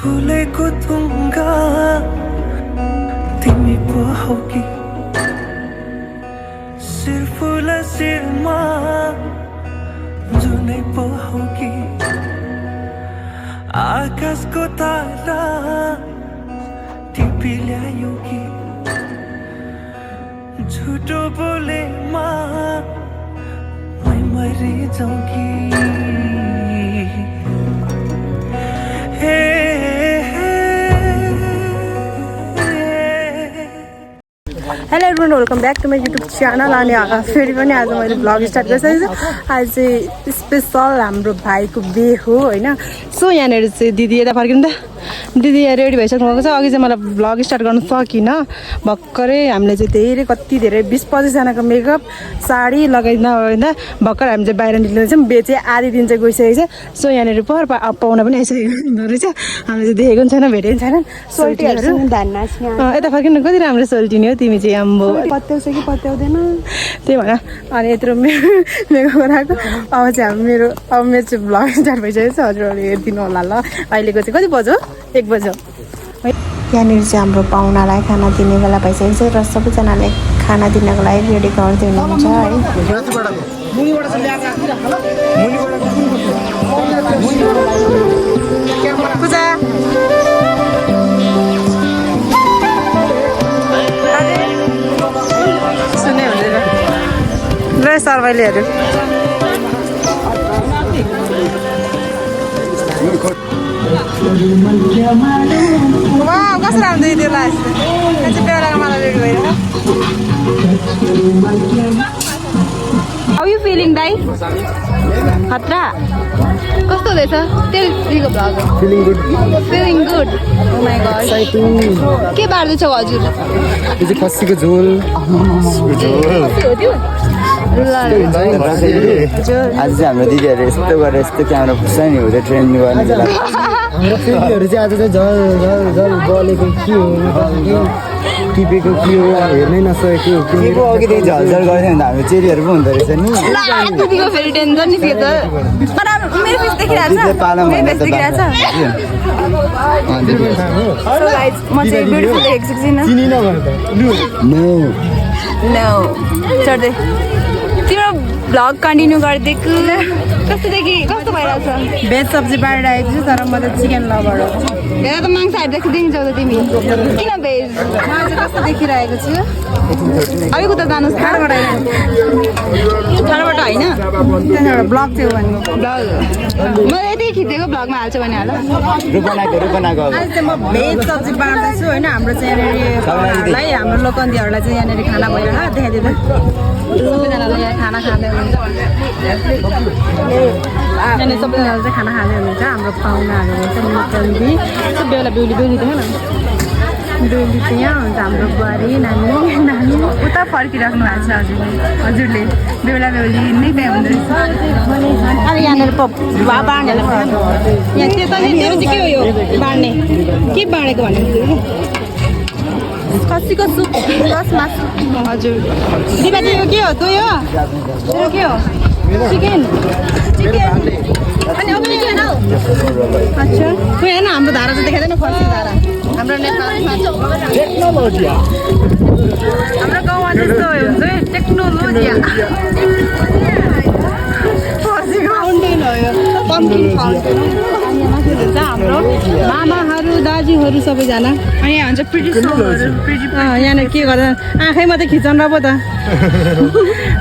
फुलेको तुङ्गा तिमी पो हौ कि शिर फुल शिरमा जुनै पो हौ कि आकाशको तारा टिपी ल्यायो कि झुटो बोलेमा मै मरि जाउँ कि hello everyone welcome back to my YouTube channel अनि फेरि पनि आज मैले भ्लग स्टार्ट गरिसकेको छु आज चाहिँ स्पेसल हाम्रो भाइको बिहे हो होइन सो यहाँनिर चाहिँ दिदी यता फर्किनु त दिदी यहाँ रेडी भइसक्नु भएको छ अघि चाहिँ मलाई भ्लग स्टार्ट गर्न सकिनँ भर्खरै हामीले चाहिँ कति धेरै 20-25जनाको मेकअप साडी लगाइँदा भर्खर हामी चाहिँ बाहिर निस्किँदैछौँ बे चाहिँ आधी दिन चाहिँ गइसकेको छ सो यहाँनिर पर पाहुना पनि आइसकेको हुँदो रहेछ हामीले चाहिँ देखेको पनि छैन भेटेको छैन सोल्टीहरू यता फर्किनु कति राम्रो सोल्टिने हो तिमी चाहिँ आम्बो पत्याउँछ कि पत्याउँदैन त्यही भएर अनि यत्रो मेकअप गराएको अब चाहिँ मेरो चाहिँ भ्लग स्टार्ट भइसकेको छ हजुरहरू हेरिदिनु होला ल अहिलेको चाहिँ कति बज्यो 1 बज्यो यहाँनिर चाहिँ हाम्रो पाहुनालाई खाना दिने बेला भइसकेको छ र सबैजनाले खाना दिनको लागि रेडी गर्दै हुनुहुन्छ है पूजा सुने हुँदैन ल सरवाइलेहरू कसरी राम्रो दिदी लास्ट चाहिँ बेलाको मलाई रेडी भएर हाउ यु फिलिङ दाइ खतरा कस्तो हुँदैछ तेलको vlog feeling good oh my God के बार्दैछौ हजुर यो चाहिँ खसीको झोल आज चाहिँ हाम्रो दिदीहरू यस्तो गरेर यस्तो क्यामेरा फुस्छ नि हुँदै ट्रेनिङ गर्ने बेला हाम्रो फेदीहरू चाहिँ आज चाहिँ झल झल झल बलेको के हो टिपेको के हो हेर्नै नसकेको के हो अघिदेखि झलझल गर्थ्यो भने त हाम्रो चेलीहरू पो हुँदो रहेछ नि दिदीको फेरि टेन्सन नि थियो त मेरो फेस देखिरहेछ मेरो फेस देखिरहेछ म चाहिँ ब्युटिफुल देखेको छु किन चिनी नभएर त नो नो चढ्दै तिम्रो भ्लग कन्टिन्यू गरिदिएको कस्तो भइरहेछ भेज सब्जी बाहिर आएको छु तर म त चिकन लभर हो हेर त माngsहरू देखिन्छौ त तिमी किन भेज म चाहिँ कस्तो देखिरहेको छु अलिक उता जानुहोस् ठाडोबाट होइन त्यहाँबाट ब्लग चाहिँ हो भने ब्लग म यति खिचेको भ्लगमा हाल्छु भने हाल रूपनाको आज चाहिँ म भेज सब्जी बाँड्दैछु होइन हाम्रो चाहिँ यहाँनिर हाम्रो लोकन्तीहरूलाई चाहिँ यहाँनिर खाना भइरहेको देखाइदिँदा सबैजनाले यहाँ खाना खाँदै हुनुहुन्छ यहाँनिर सबैजनाले चाहिँ खाना खाँदै हुनुहुन्छ हाम्रो पाहुनाहरू हुन्छ लोकन्ती बेहुला बेहुली देखेन बेहुली चाहिँ यहाँ हुन्छ हाम्रो बुहारी नानी उता फर्किराख्नु भएको छ हजुरले बेहुला बेहुली नै त्यहाँ हुँदो रहेछ अनि यहाँनिर बाँड्ने यहाँ त्यो चाहिँ के हो यो बाँड्ने के बाँडेको भने खसीको सुप रस मासु हजुर दिपा तिम्रो के हो तँ यो तिम्रो के हो चिकन अनि अब के हौ अच्छा खोइ हेर्न हाम्रो धारा चाहिँ देखाइँदैन खसी धारा हाम्रो नेपालमा टेक्नोलोजी हाम्रो गाउँमा त्यस्तो हुन्छ टेक्नोलोजी फाउन्टेन हो यो पम्किन फाउन्टेन हाम्रो मामाहरू दाजुहरू सबैजना अनि यहाँ हुन्छ यहाँनिर के गर्दा आँखै मात्रै खिचन र पो त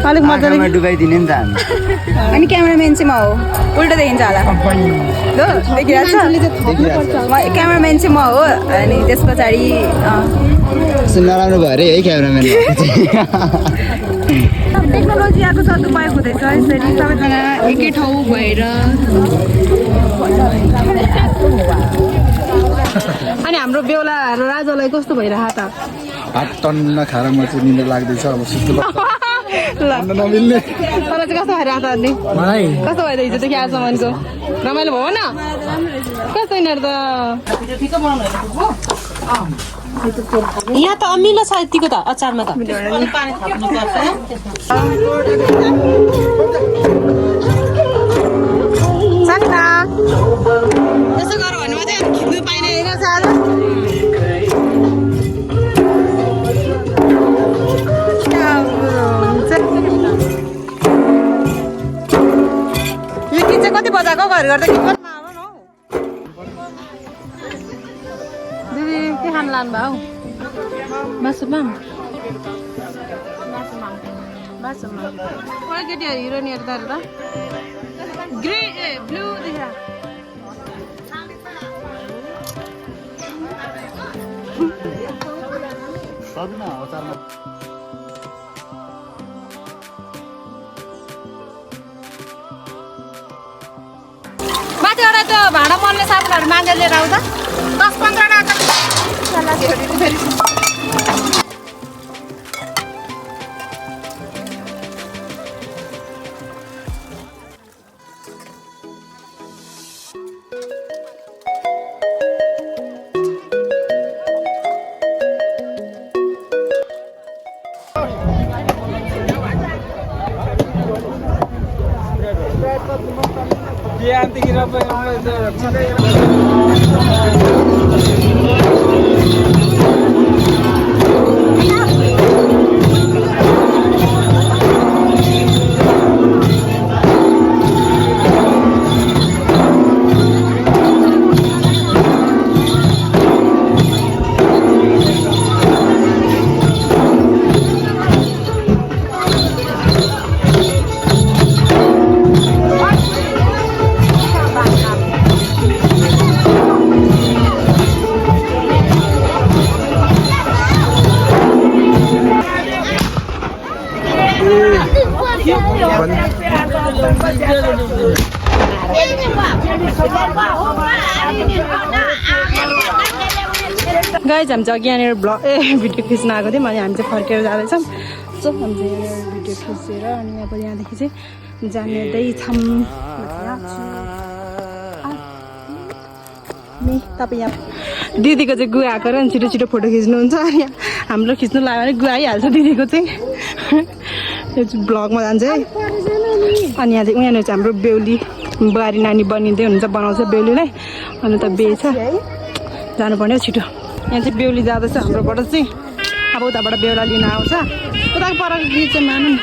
अलिक मजाले डुबाइदिने नि त हामी अनि क्यामेराम्यान चाहिँ म हो उल्टा देखिन्छ होला क्यामेराम्यान चाहिँ म हो अनि त्यस पछाडि नराम्रो भयो अरे है क्यामेराम्यान टेक्नोलोजी आएको सदुपयोग हुँदैछ यसरी सबैजना एकै ठाउँ भएर अनि हाम्रो बेहुलाहरू राजालाई कस्तो भइरहेको त हात टन्न खाएर म चाहिँ निन्द्रा लाग्दैछ अब सुत्नु नमिल्ने तर चाहिँ कस्तो भइरहेको त अनि कस्तो भइरहेको हिजोदेखि आजसम्मको रमाइलो भयो न कस्तो यिनीहरू त यहाँ त अमिलो छ यतिको त अचारमा त पानी थप्नुपर्छ त्यसो गर भने मात्रै खिच्नु पाइने दिदीको घर गर्दा किस्मत नआउनु न हौ दिदी के खान लानु भयो मासु माम खोइ केटीहरू हिरोइनहरू त ग्रिन ए ब्लू देखा माथिबाट त्यो भाँडा मोल्ने साबुनहरू मागेर लिएर आउँदा 10-15 गाइज हामी चाहिँ अघि यहाँनिर भिडियो खिच्न आएको थियौँ अनि हामी चाहिँ फर्केर जाँदैछौँ सो हामी चाहिँ यहाँनिर भिडियो खिचेर अनि अब यहाँदेखि चाहिँ जाँदैछौँ तपाईँ यहाँ दिदीको चाहिँ गुवा आएको र अनि छिटो छिटो फोटो खिच्नुहुन्छ अनि हाम्रो खिच्नु लाग्यो भने गुवा आइहाल्छ दिदीको चाहिँ यो चाहिँ ब्लगमा जान्छ है अनि यहाँ चाहिँ उहाँनिर चाहिँ हाम्रो बेहुली बुहारी नानी बनिँदै हुनुहुन्छ बनाउँछ बेहुलीलाई अनि त बे छ जानुपर्ने छिटो यहाँ चाहिँ बेहुली जाँदैछ हाम्रोबाट चाहिँ अब उताबाट बेहुला लिन आउँछ उताको परको गीत चाहिँ मानौँ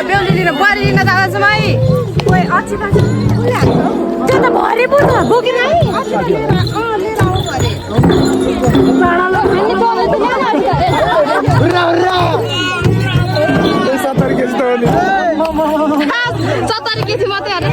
बेहुली लिन बुहारी लिन जाँदैछौँ है त्यो त भरे पो त बोकेर है सत्तरी केजी मात्रै अरे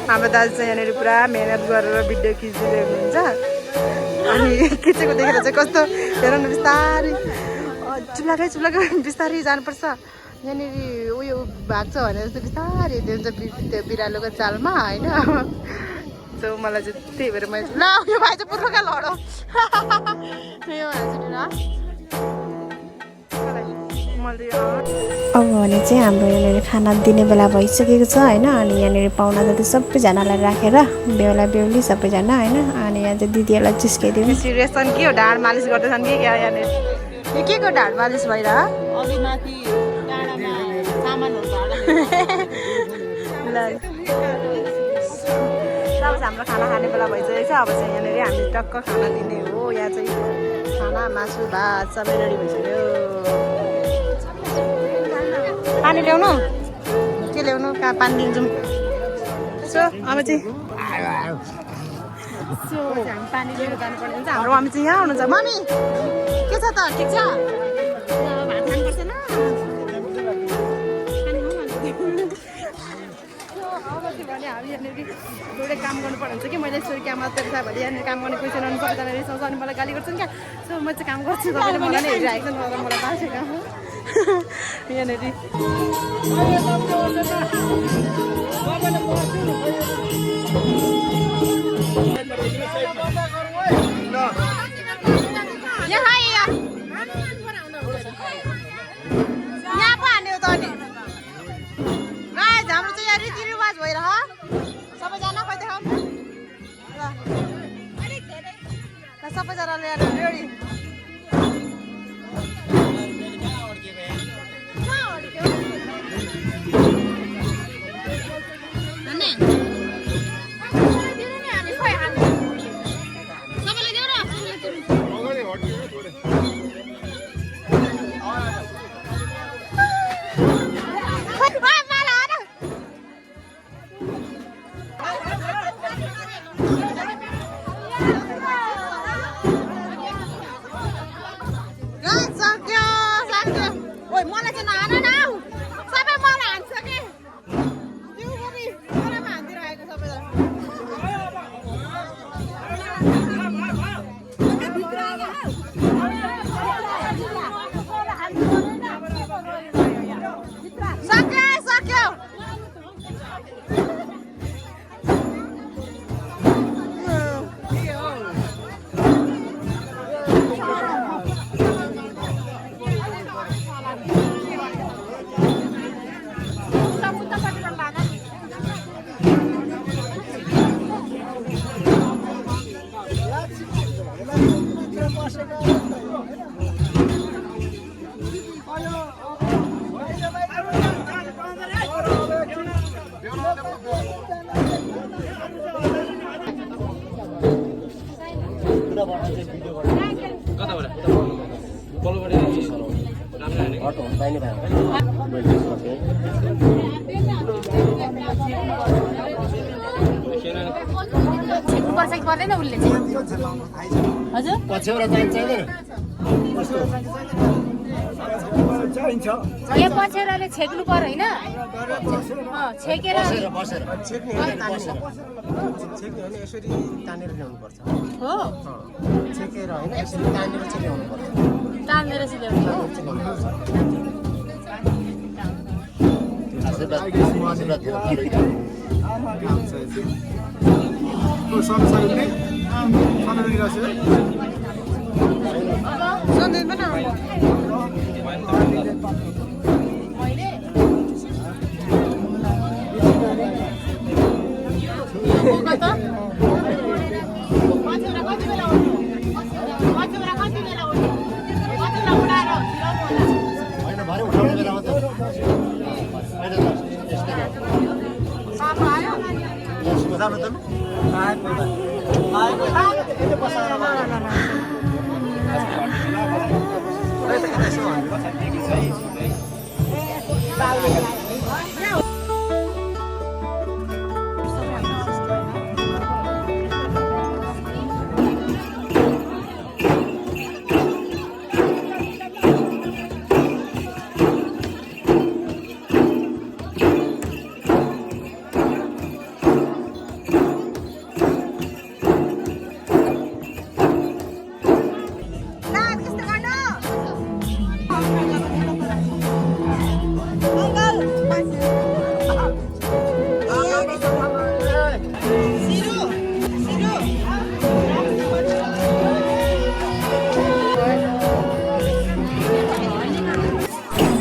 हाम्रो दाजु चाहिँ यहाँनिर पुरा मेहनत गरेर भिडियो खिचिदिएको हुन्छ अनि खिचेको देखेर चाहिँ कस्तो हेर न बिस्तारै चुप्लाकै बिस्तारै जानुपर्छ यहाँनिर उयो भएको छ भने जस्तो बिस्तारै हिँड्दै हुन्छ त्यो बिरालोको चालमा होइन सो मलाई चाहिँ त्यही भएर मैले ल यो भाइ चाहिँ पुर्खा लडो अब भने चाहिँ हाम्रो यहाँनिर खाना दिने बेला भइसकेको छ होइन अनि यहाँनिर पाहुना जति सबैजनालाई राखेर बेहुला बेहुली सबैजना होइन अनि यहाँ चाहिँ दिदीहरूलाई चिस्काइदिनु सिरियसन के हो ढाड मालिस गर्दैछन् कि क्या यहाँनिर यो के को ढाड मालिस भइरह अब हाम्रो खाना खाने बेला भइसकेको छ अब चाहिँ यहाँनिर हामी टक्क खाना दिने हो यहाँ चाहिँ खाना मासु भात सबै रेडी भइसक्यो पानी ल्याउनु के ल्याउनु कहाँ पानी दिन्छौँ सो अब चाहिँ हामी पानी लिएर जानुपर्ने हुन्छ हाम्रो मम्मी चाहिँ यहाँ हुनुहुन्छ मम्मी के छ त ठिक छ भात खानुपर्छ न भने हामी यहाँनिर एउटै काम गर्नुपर्ने हुन्छ कि मैले यसरी क्यामरा मात्रै छ भने यहाँनिर काम गर्ने पैसा लानु पर्दैन रिसाउँछ अनि मलाई गाली गर्छन् क्या सो म चाहिँ काम गर्छु तपाईँले मलाई नै हेरिरहेको छ मलाई बाँचेको यहाँनिर सबैजनाले रेडी पर्दैन उसले हजुर पछ्यौरा चाहिन्छ यो पछेराले छेक्नु पर्यो हैन छेकेर बसेर छेक्ने होइन छेक्ने होइन यसरी तानेर ल्याउनु पर्छ हो छेकेर होइन यसरी तानेर चाहिँ ल्याउनु पर्छ तानेर चाहिँ ल्याउनु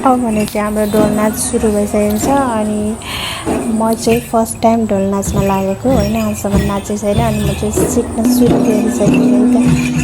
अब भने चाहिँ हाम्रो ढोल नाच सुरु भइसकेको छ अनि म चाहिँ फर्स्ट टाइम ढोल नाचमा लागेको होइन आजसम्म नाचेको छैन अनि म चाहिँ सिक्न सुरु गरिसकेँ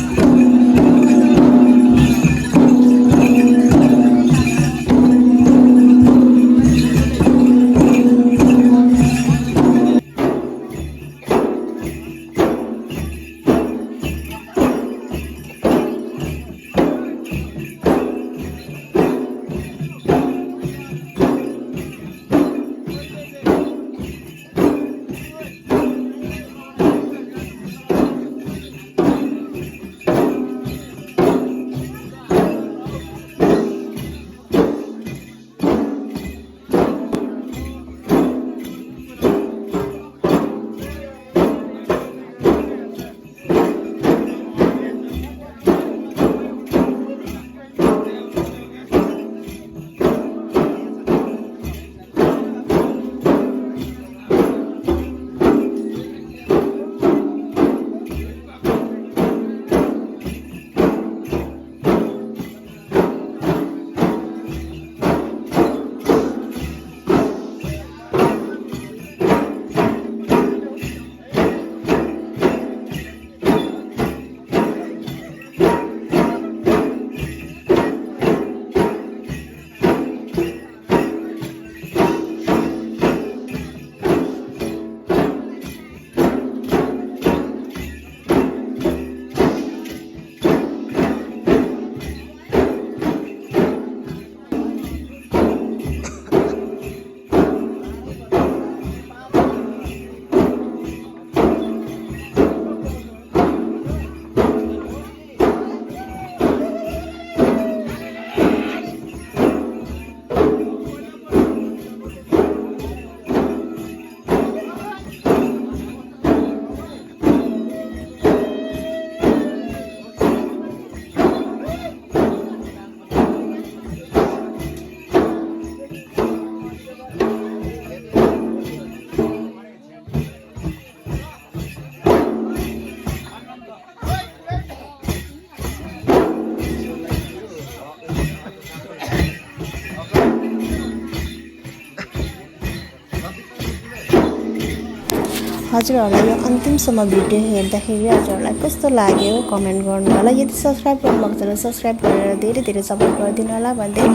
हजुरहरूलाई यो अन्तिमसम्म भिडियो हेर्दाखेरि हजुरहरूलाई कस्तो लाग्यो कमेन्ट गर्नु होला। यदि सब्सक्राइब गर्नुभएको छ भने सब्सक्राइब गरेर धेरै धेरै सपोर्ट गरिदिनु होला भन्दै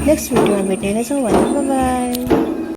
नेक्स्ट भिडियोमा भेट्ने नै छौँ। By by.